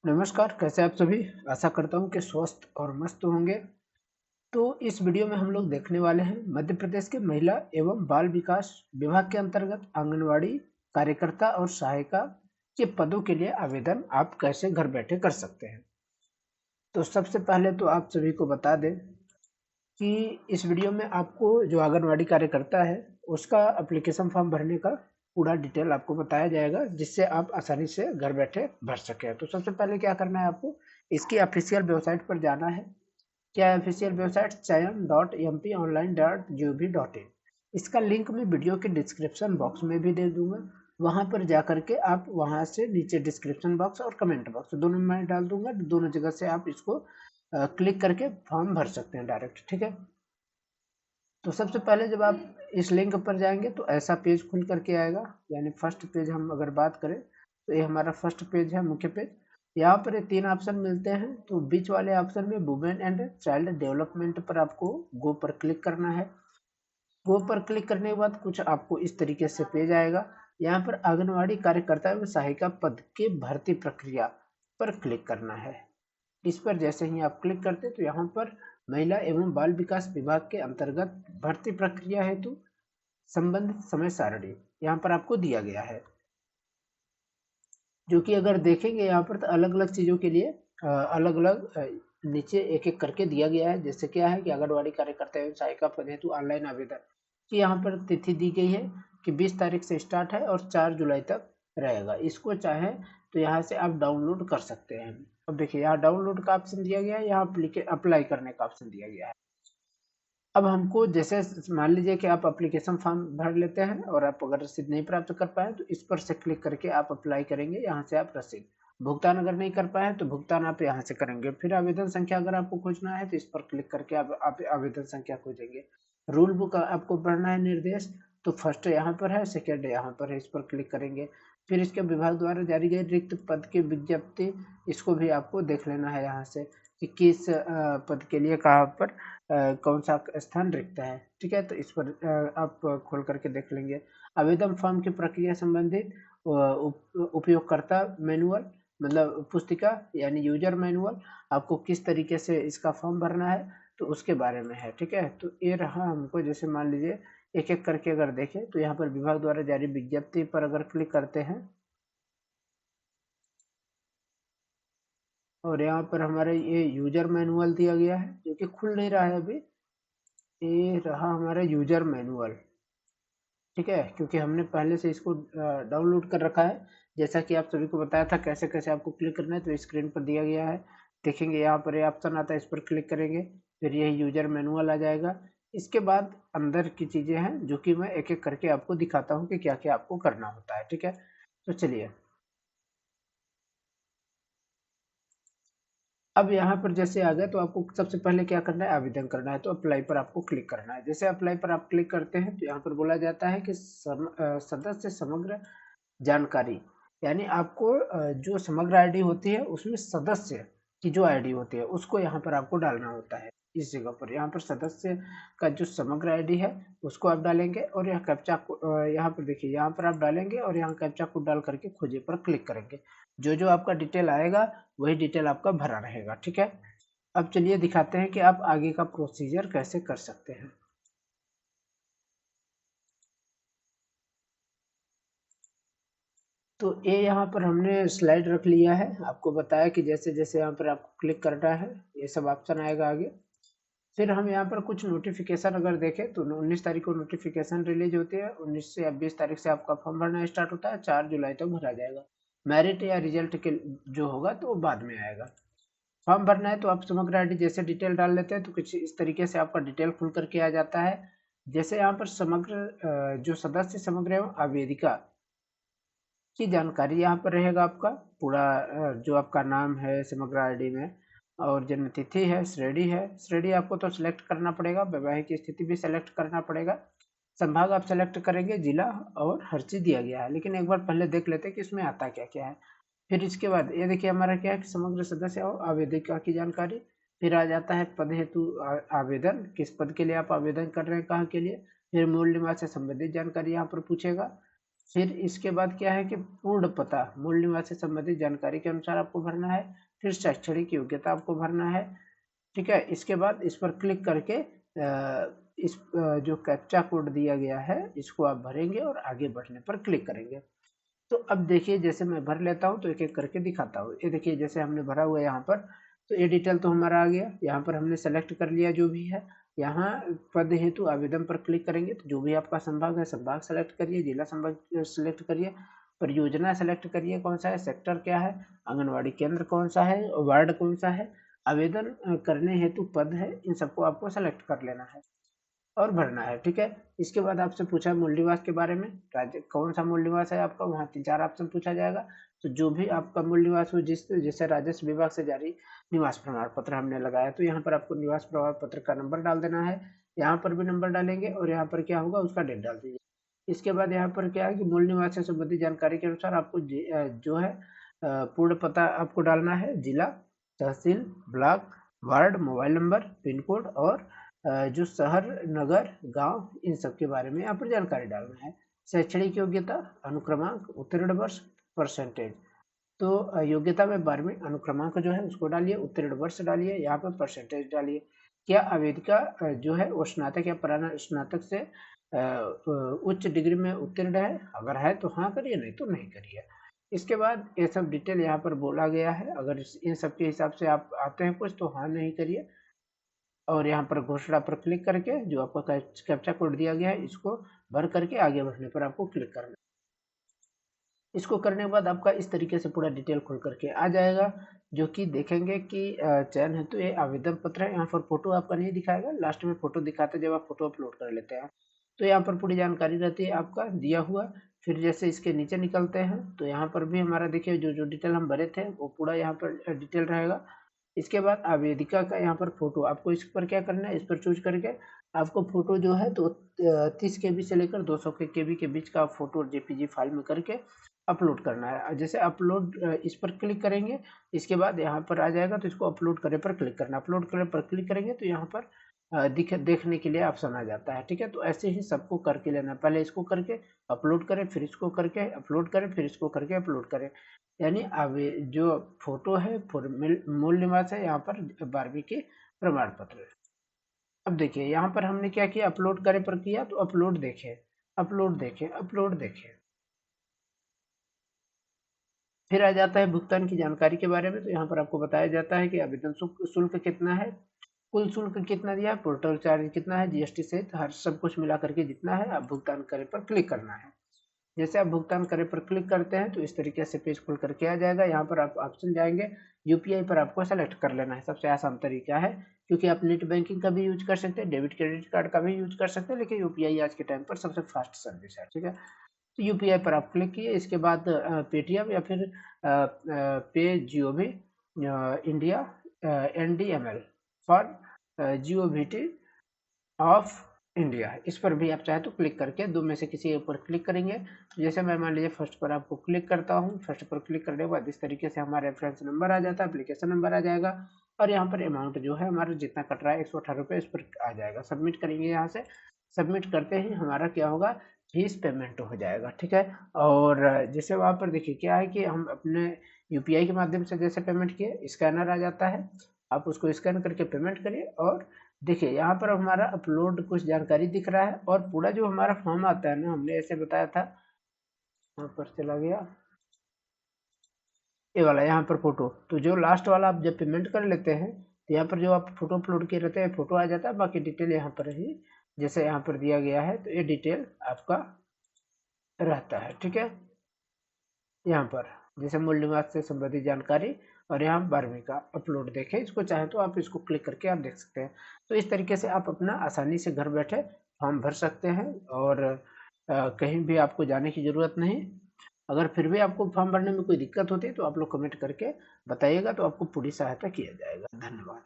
नमस्कार, कैसे आप सभी। आशा करता हूँ कि स्वस्थ और मस्त होंगे। तो इस वीडियो में हम लोग देखने वाले हैं मध्य प्रदेश के महिला एवं बाल विकास विभाग के अंतर्गत आंगनवाड़ी कार्यकर्ता और सहायिका के पदों के लिए आवेदन आप कैसे घर बैठे कर सकते हैं। तो सबसे पहले तो आप सभी को बता दें कि इस वीडियो में आपको जो आंगनवाड़ी कार्यकर्ता है उसका एप्लीकेशन फॉर्म भरने का पूरा डिटेल आपको बताया जाएगा, जिससे आप आसानी से घर बैठे भर सकें। तो सबसे पहले क्या करना है, आपको इसकी ऑफिशियल वेबसाइट पर जाना है। क्या है ऑफिशियल वेबसाइट? chayan.mponline.gov.in। इसका लिंक मैं वीडियो के डिस्क्रिप्शन बॉक्स में भी दे दूंगा। वहां पर जा करके आप वहां से नीचे डिस्क्रिप्शन बॉक्स और कमेंट बॉक्स दोनों में डाल दूंगा, दोनों जगह से आप इसको क्लिक करके फॉर्म भर सकते हैं डायरेक्ट। ठीक है, तो सबसे पहले जब आप इस लिंक पर जाएंगे तो ऐसा पेज खुल करके आएगा। यानी फर्स्ट पेज हम अगर बात करें तो ये हमारा फर्स्ट पेज है, मुख्य पेज। यहाँ पर ये 3 ऑप्शन मिलते हैं। तो बीच वाले ऑप्शन में वुमेन एंड चाइल्ड डेवलपमेंट पर आपको गो पर क्लिक करना है। गो पर क्लिक करने के बाद कुछ आपको इस तरीके से पेज आएगा। यहाँ पर आंगनवाड़ी कार्यकर्ता एवं सहायिका पद के भर्ती प्रक्रिया पर क्लिक करना है। इस पर जैसे ही आप क्लिक करते हैं तो यहाँ पर महिला एवं बाल विकास विभाग के अंतर्गत भर्ती प्रक्रिया हेतु संबंधित समय सारणी यहाँ पर आपको दिया गया है, जो कि अगर देखेंगे यहाँ पर तो अलग अलग चीज़ों के लिए अलग अलग नीचे एक एक करके दिया गया है। जैसे क्या है कि आंगनवाड़ी कार्यकर्ता एवं सहायिका पद हेतु ऑनलाइन आवेदन की यहाँ पर तिथि दी गई है कि 20 तारीख से स्टार्ट है और 4 जुलाई तक रहेगा। इसको चाहे तो यहाँ से आप डाउनलोड कर सकते हैं। अब देखिए यहाँ डाउनलोड का ऑप्शन दिया गया है, यहाँ अप्लाई करने का ऑप्शन दिया गया है। अब हमको जैसे मान लीजिए कि आप एप्लीकेशन फॉर्म भर लेते हैं और आप अगर रसीद नहीं प्राप्त कर पाए तो इस पर से क्लिक करके आप अप्लाई करेंगे। यहाँ से आप रसीद भुगतान अगर नहीं कर पाए तो भुगतान आप यहाँ से करेंगे। फिर आवेदन संख्या अगर आपको खोजना है तो इस पर क्लिक करके आप आवेदन संख्या खोजेंगे। रूल बुक आपको पढ़ना है, निर्देश तो फर्स्ट यहाँ पर है, सेकेंड यहाँ पर है, इस पर क्लिक करेंगे। फिर इसके विभाग द्वारा जारी गई रिक्त पद की विज्ञप्ति, इसको भी आपको देख लेना है यहाँ से कि किस पद के लिए कहाँ पर कौन सा स्थान रिक्त है। ठीक है, तो इस पर आप खोल करके देख लेंगे। आवेदन फॉर्म की प्रक्रिया संबंधित उपयोगकर्ता मैनुअल मतलब पुस्तिका यानी यूजर मैनुअल, आपको किस तरीके से इसका फॉर्म भरना है तो उसके बारे में है। ठीक है, तो ये रहा। हमको जैसे मान लीजिए एक एक करके अगर देखें तो यहाँ पर विभाग द्वारा जारी विज्ञप्ति पर अगर क्लिक करते हैं और यहाँ पर हमारे ये यूजर मैनुअल दिया गया है जो कि खुल नहीं रहा है अभी। ये रहा हमारा यूजर मैनुअल। ठीक है, क्योंकि हमने पहले से इसको डाउनलोड कर रखा है। जैसा कि आप सभी को बताया था कैसे कैसे आपको क्लिक करना है, तो स्क्रीन पर दिया गया है। देखेंगे यहाँ पर ये ऑप्शन आता है, इस पर क्लिक करेंगे फिर यही यूजर मैनुअल आ जाएगा। इसके बाद अंदर की चीज़ें हैं जो कि मैं एक एक करके आपको दिखाता हूँ कि क्या क्या आपको करना होता है। ठीक है, तो चलिए अब यहाँ पर जैसे आ गए तो आपको सबसे पहले क्या करना है, आवेदन करना है। तो अप्लाई पर आपको क्लिक करना है। जैसे अप्लाई पर आप क्लिक करते हैं तो यहाँ पर बोला जाता है कि सदस्य समग्र जानकारी, यानी आपको जो समग्र आईडी होती है उसमें सदस्य की जो आईडी होती है उसको यहाँ पर आपको डालना होता है। इस जगह पर यहाँ पर सदस्य का जो समग्र आईडी है उसको आप डालेंगे और यहाँ कैप्चा यहाँ पर देखिए यहाँ पर आप डालेंगे और यहाँ कैप्चा कोड डाल करके खोजे पर क्लिक करेंगे। जो जो आपका डिटेल आएगा वही डिटेल आपका भरा रहेगा। ठीक है, अब चलिए दिखाते हैं कि आप आगे का प्रोसीजर कैसे कर सकते हैं। तो ये यहाँ पर हमने स्लाइड रख लिया है, आपको बताया कि जैसे जैसे यहाँ पर आपको क्लिक करना है ये सब ऑप्शन आएगा आगे। फिर हम यहाँ पर कुछ नोटिफिकेशन अगर देखें तो 19 तारीख को नोटिफिकेशन रिलीज होती है। 19 से 20 तारीख से आपका फॉर्म भरना स्टार्ट होता है, 4 जुलाई तक भरा जाएगा। मेरिट या रिजल्ट के जो होगा तो वो बाद में आएगा। फॉर्म भरना है तो आप समग्र आईडी जैसे डिटेल डाल लेते हैं तो कुछ इस तरीके से आपका डिटेल खुल करके आ जाता है। जैसे यहाँ पर समग्र जो सदस्य समग्र एवं आवेदिका की जानकारी यहाँ पर रहेगा आपका पूरा, जो आपका नाम है समग्र आईडी में और जन्म तिथि है, श्रेणी आपको तो सिलेक्ट करना पड़ेगा, वैवाहिक स्थिति भी सिलेक्ट करना पड़ेगा, संभाग आप सेलेक्ट करेंगे, जिला और हर चीज़ दिया गया है। लेकिन एक बार पहले देख लेते हैं कि इसमें आता क्या क्या है। फिर इसके बाद ये देखिए हमारा क्या है कि समग्र सदस्य और आवेदिका की जानकारी। फिर आ जाता है पद हेतु आवेदन, किस पद के लिए आप आवेदन कर रहे हैं, कहाँ के लिए। फिर मूल निवास से संबंधित जानकारी यहाँ पर पूछेगा। फिर इसके बाद क्या है कि पूर्ण पता मूल निवास से संबंधित जानकारी के अनुसार आपको भरना है। फिर शैक्षणिक योग्यता आपको भरना है, ठीक है। इसके बाद इस पर क्लिक करके जो कैप्चा कोड दिया गया है इसको आप भरेंगे और आगे बढ़ने पर क्लिक करेंगे। तो अब देखिए जैसे मैं भर लेता हूँ तो एक एक करके दिखाता हूँ। ये देखिए जैसे हमने भरा हुआ है यहाँ पर, तो ये डिटेल तो हमारा आ गया। यहाँ पर हमने सेलेक्ट कर लिया जो भी है। यहाँ पद हेतु आवेदन पर क्लिक करेंगे तो जो भी आपका संभाग है संभाग सेलेक्ट करिए, जिला संभाग सेलेक्ट करिए, परियोजना सेलेक्ट करिए कौन सा है, सेक्टर क्या है, आंगनवाड़ी केंद्र कौन सा है, वार्ड कौन सा है, आवेदन करने हेतु पद है, इन सबको आपको सेलेक्ट कर लेना है और भरना है, ठीक है। इसके बाद आपसे पूछा मूल निवास के बारे में, राज्य कौन सा मूल निवास है आपका, वहाँ 3-4 ऑप्शन पूछा जाएगा। तो जो भी आपका मूल निवास हो, जैसे राजस्व विभाग से जारी निवास प्रमाण पत्र हमने लगाया, तो यहाँ पर आपको निवास प्रमाण पत्र का नंबर डाल देना है। यहाँ पर भी नंबर डालेंगे और यहाँ पर क्या होगा उसका डेट डाल दीजिए। इसके बाद यहाँ पर क्या है कि मूल निवास से संबंधित जानकारी के अनुसार आपको जो है पूर्ण पता आपको डालना है, जिला, तहसील, block, ward, mobile number, pin code और जो शहर, नगर, गांव, इन सब के बारे में यहाँ पर जानकारी डालना है। शैक्षणिक योग्यता, अनुक्रमांक, उत्तीर्ण वर्ष, परसेंटेज। तो योग्यता में 12वीं, अनुक्रमांक जो है उसको डालिए, उत्तीर्ण वर्ष डालिए, यहाँ पर परसेंटेज डालिए। क्या आवेदिका जो है वो स्नातक या स्नातक से उच्च डिग्री में उत्तीर्ण है? अगर है तो हाँ करिए, नहीं तो नहीं करिए। इसके बाद ये सब डिटेल यहाँ पर बोला गया है। अगर इन सब के हिसाब से आप आते हैं कुछ तो हाँ नहीं करिए। और यहाँ पर घोषणा पर क्लिक करके जो आपका कैप्चा कोड दिया गया है इसको भर करके आगे बढ़ने पर आपको क्लिक करना है। इसको करने के बाद आपका इस तरीके से पूरा डिटेल खुल करके आ जाएगा, जो कि देखेंगे कि चयन है तो ये आवेदन पत्र है। यहाँ पर फोटो आपका नहीं दिखाएगा, लास्ट में फोटो दिखाते जब आप फोटो अपलोड कर लेते हैं। तो यहाँ पर पूरी जानकारी रहती है आपका दिया हुआ। फिर जैसे इसके नीचे निकलते हैं तो यहाँ पर भी हमारा देखिए जो जो डिटेल हम भरे थे वो पूरा यहाँ पर डिटेल रहेगा। इसके बाद आवेदिका का यहाँ पर फोटो, आपको इस पर क्या करना है, इस पर चूज करके आपको फोटो जो है तो 30 KB से लेकर 200 KB के बीच का फोटो जेपीजी फाइल में करके अपलोड करना है। जैसे अपलोड इस पर क्लिक करेंगे, इसके बाद यहाँ पर आ जाएगा तो इसको अपलोड करे पर क्लिक करना। अपलोड करे पर क्लिक करेंगे तो यहाँ पर देखने के लिए ऑप्शन आ जाता है, ठीक है। तो ऐसे ही सबको करके लेना, पहले इसको करके अपलोड करें, फिर इसको करके अपलोड करें, फिर इसको करके अपलोड करें। यानी अब जो फोटो है मूल निवास है, यहाँ पर 12वीं के प्रमाण पत्र है। अब देखिए यहाँ पर हमने क्या किया, अपलोड करे पर किया तो अपलोड देखे, अपलोड देखे, अपलोड देखे। फिर आ जाता है भुगतान की जानकारी के बारे में। तो यहाँ पर आपको बताया जाता है कि आवेदन शुल्क कितना है, कुल शुल्क कितना दिया है, पोर्टल चार्ज कितना है, जीएसटी सहित हर सब कुछ मिला करके जितना है, आप भुगतान करें पर क्लिक करना है। जैसे आप भुगतान करें पर क्लिक करते हैं तो इस तरीके से पेज खुल करके आ जाएगा। यहाँ पर आप ऑप्शन जाएंगे, यूपीआई पर आपको सेलेक्ट कर लेना है, सबसे आसान तरीका है, क्योंकि आप नेट बैंकिंग का भी यूज कर सकते हैं, डेबिट क्रेडिट कार्ड का भी यूज कर सकते हैं, लेकिन यूपीआई आज के टाइम पर सबसे फास्ट सर्विस है, ठीक है। तो यूपीआई पर आप क्लिक किए, इसके बाद पेटीएम या फिर पे जियो भी India NDML for GOVT of India, इस पर भी आप चाहे तो क्लिक करके दो में से किसी एक पर क्लिक करेंगे। जैसे मैं मान लीजिए फर्स्ट पर आपको क्लिक करता हूँ, फर्स्ट पर क्लिक करने के बाद इस तरीके से हमारा रेफरेंस नंबर आ जाता है, एप्लीकेशन नंबर आ जाएगा और यहाँ पर अमाउंट जो है हमारा जितना कट रहा है 118 रुपये इस पर आ जाएगा। सबमिट करेंगे, यहाँ से सबमिट करते ही हमारा क्या होगा, फीस पेमेंट हो जाएगा, ठीक है। और जैसे वहाँ पर देखिए क्या है कि हम अपने यूपीआई के माध्यम से जैसे पेमेंट किए, स्कैनर आ जाता है, आप उसको स्कैन करके पेमेंट करिए और देखिए यहाँ पर हमारा अपलोड कुछ जानकारी दिख रहा है और पूरा जो हमारा फॉर्म आता है ना, हमने ऐसे बताया था, यहाँ पर चला गया ये वाला, यहाँ पर फोटो, तो जो लास्ट वाला आप जब पेमेंट कर लेते हैं तो यहाँ पर जो आप फोटो अपलोड किए रहते हैं फोटो आ जाता है, बाकी डिटेल यहाँ पर ही जैसे यहाँ पर दिया गया है, तो ये डिटेल आपका रहता है, ठीक है। यहाँ पर जैसे मूल निवास से संबंधित जानकारी और यहाँ 12वीं का अपलोड देखें, इसको चाहे तो आप इसको क्लिक करके आप देख सकते हैं। तो इस तरीके से आप अपना आसानी से घर बैठे फॉर्म भर सकते हैं और कहीं भी आपको जाने की ज़रूरत नहीं। अगर फिर भी आपको फॉर्म भरने में कोई दिक्कत होती है तो आप लोग कमेंट करके बताइएगा, तो आपको पूरी सहायता किया जाएगा। धन्यवाद।